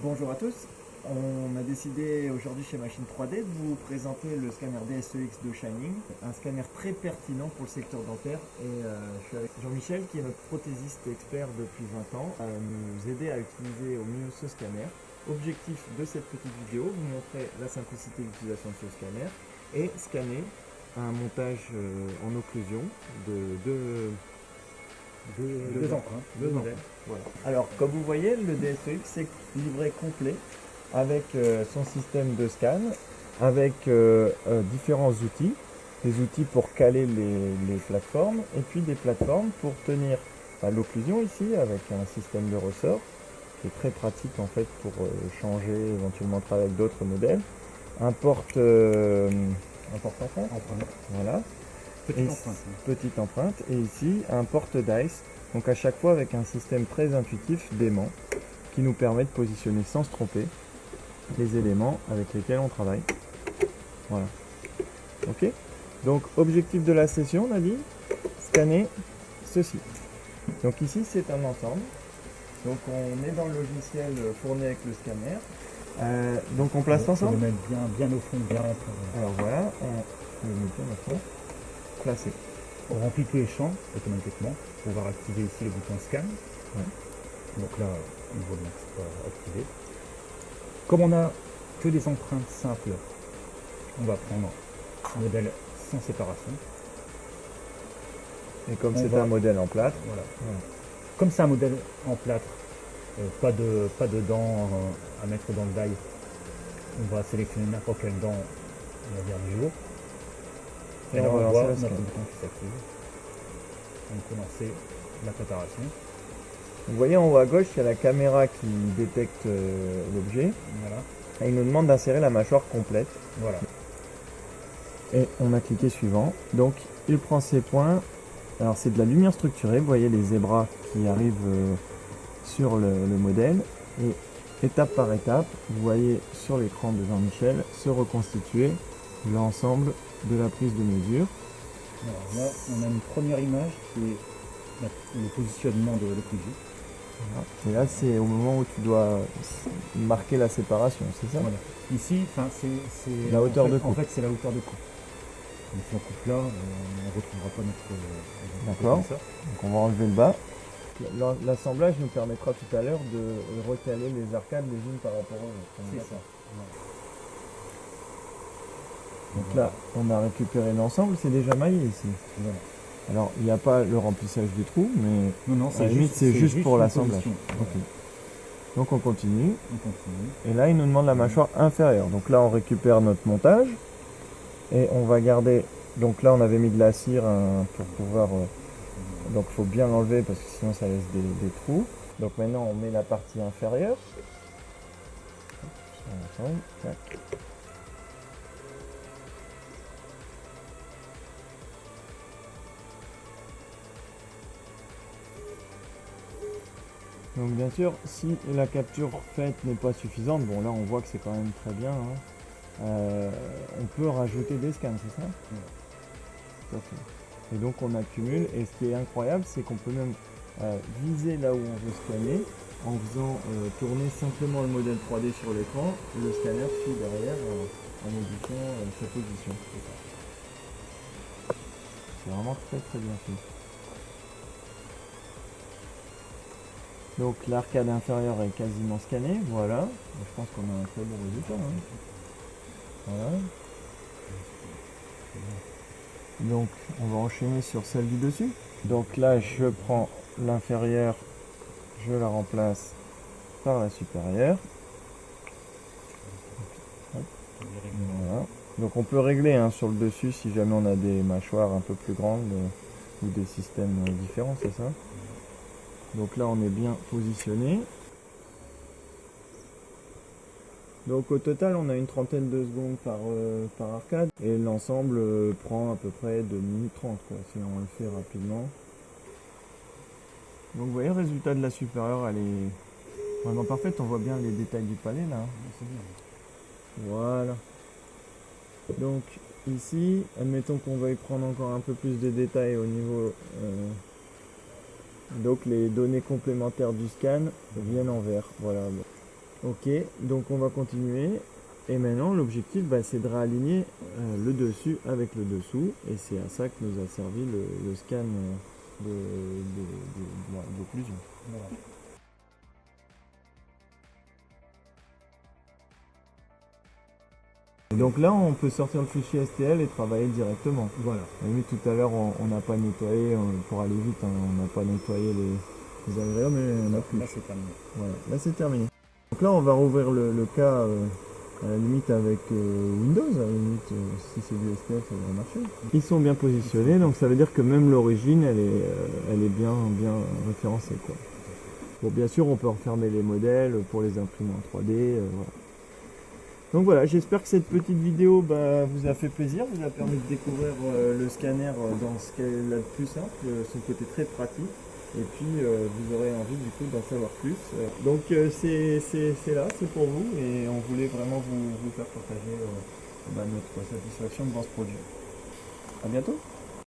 Bonjour à tous, on a décidé aujourd'hui chez Machine 3D de vous présenter le scanner DSEX de Shining, un scanner très pertinent pour le secteur dentaire et je suis avec Jean-Michel qui est notre prothésiste expert depuis 20 ans à nous aider à utiliser au mieux ce scanner. Objectif de cette petite vidéo, vous montrer la simplicité d'utilisation de ce scanner et scanner un montage en occlusion de deux empreintes, deux modèles. Voilà. Alors, comme vous voyez, le DSEX c'est livré complet avec son système de scan, avec différents outils, des outils pour caler les plateformes et puis des plateformes pour tenir l'occlusion ici avec un système de ressort qui est très pratique en fait pour changer, éventuellement travailler avec d'autres modèles. Un porte-empreinte, voilà. Petite empreinte, et ici un porte dice, donc à chaque fois avec un système très intuitif d'aimant qui nous permet de positionner sans se tromper les éléments avec lesquels on travaille. Voilà. Ok. Donc objectif de la session, on a dit scanner ceci. Donc ici c'est un ensemble. Donc on est dans le logiciel fourni avec le scanner. Donc on place l'ensemble. On le met bien au fond, bien rentré. Alors voilà, on le met bien au fond. Placé. On remplit tous les champs automatiquement. On va activer ici le bouton scan. Ouais. Donc là, on voit bien que c'est pas activé. Comme on a que des empreintes simples, on va prendre un modèle sans séparation. Et comme c'est un modèle en plâtre, voilà. Ouais. Comme c'est un modèle en plâtre, pas de dents à mettre dans le die, on va sélectionner n'importe quelle dent, on va dire du jour. Et là, on voit notre bouton qui s'active. On peut lancer la préparation. Vous voyez en haut à gauche, il y a la caméra qui détecte l'objet. Voilà. Et il nous demande d'insérer la mâchoire complète. Voilà. Et on a cliqué suivant. Donc il prend ses points. Alors c'est de la lumière structurée. Vous voyez les zébras qui arrivent sur le modèle. Et étape par étape, vous voyez sur l'écran de Jean-Michel se reconstituer l'ensemble de la prise de mesure. Alors là, on a une première image qui est le positionnement de l'occlusion. Voilà. Et là, c'est au moment où tu dois marquer la séparation, c'est ça? Voilà. Ici, c'est la hauteur de coupe. En fait, c'est la hauteur de coupe. Donc si on coupe là, on ne retrouvera pas notre... D'accord. Donc on va enlever le bas. L'assemblage nous permettra tout à l'heure de recaler les arcades les unes par rapport aux autres. C'est ça. Donc là, on a récupéré l'ensemble, c'est déjà maillé ici. Voilà. Alors, il n'y a pas le remplissage du trou, mais non, à la limite, c'est juste pour l'assemblage. Voilà. Okay. Donc on continue. On continue. Et là, il nous demande la mâchoire inférieure. Donc là, on récupère notre montage. Et on va garder... Donc là, on avait mis de la cire pour pouvoir... donc il faut bien l'enlever parce que sinon ça laisse des trous. Donc maintenant, on met la partie inférieure. Tac. Donc bien sûr, si la capture faite n'est pas suffisante, bon là on voit que c'est quand même très bien, hein, on peut rajouter des scans, c'est ça? Oui. Tout à fait. Et donc on accumule, et ce qui est incroyable, c'est qu'on peut même viser là où on veut scanner, en faisant tourner simplement le modèle 3D sur l'écran, le scanner suit derrière en modifiant sa position. C'est vraiment très très bien fait. Donc l'arcade inférieure est quasiment scannée, voilà. Je pense qu'on a un très bon résultat. Hein. Voilà. Donc on va enchaîner sur celle du dessus. Donc là je prends l'inférieure, je la remplace par la supérieure. Voilà. Donc on peut régler hein, sur le dessus si jamais on a des mâchoires un peu plus grandes ou des systèmes différents, c'est ça? Donc là on est bien positionné. Donc au total on a une trentaine de secondes par arcade. Et l'ensemble prend à peu près 2 minutes 30 quoi, si on le fait rapidement. Donc vous voyez le résultat de la supérieure, elle est vraiment parfaite. On voit bien les détails du palais là. C'est bien. Voilà. Donc ici, admettons qu'on veuille prendre encore un peu plus de détails au niveau... donc les données complémentaires du scan viennent en vert. Voilà. Ok, donc on va continuer. Et maintenant, l'objectif, c'est de réaligner le dessus avec le dessous. Et c'est à ça que nous a servi le scan d'occlusion. Voilà. Et donc là, on peut sortir le fichier STL et travailler directement. Voilà. Mais tout à l'heure, on n'a pas nettoyé, pour aller vite, hein, on n'a pas nettoyé les agrégables, mais on a plus. Là, c'est terminé. Voilà, là c'est terminé. Donc là, on va rouvrir le cas à la limite avec Windows. À la limite, si c'est du STL, ça devrait marcher. Ils sont bien positionnés, donc ça veut dire que même l'origine, elle est bien référencée, quoi. Bon, bien sûr, on peut refermer les modèles pour les imprimer en 3D. Voilà. Donc voilà, j'espère que cette petite vidéo vous a fait plaisir, vous a permis de découvrir le scanner dans ce qu'elle a de plus simple, son côté très pratique, et puis vous aurez envie du coup d'en savoir plus. Donc c'est là, c'est pour vous, et on voulait vraiment vous faire partager notre satisfaction devant ce produit. À bientôt.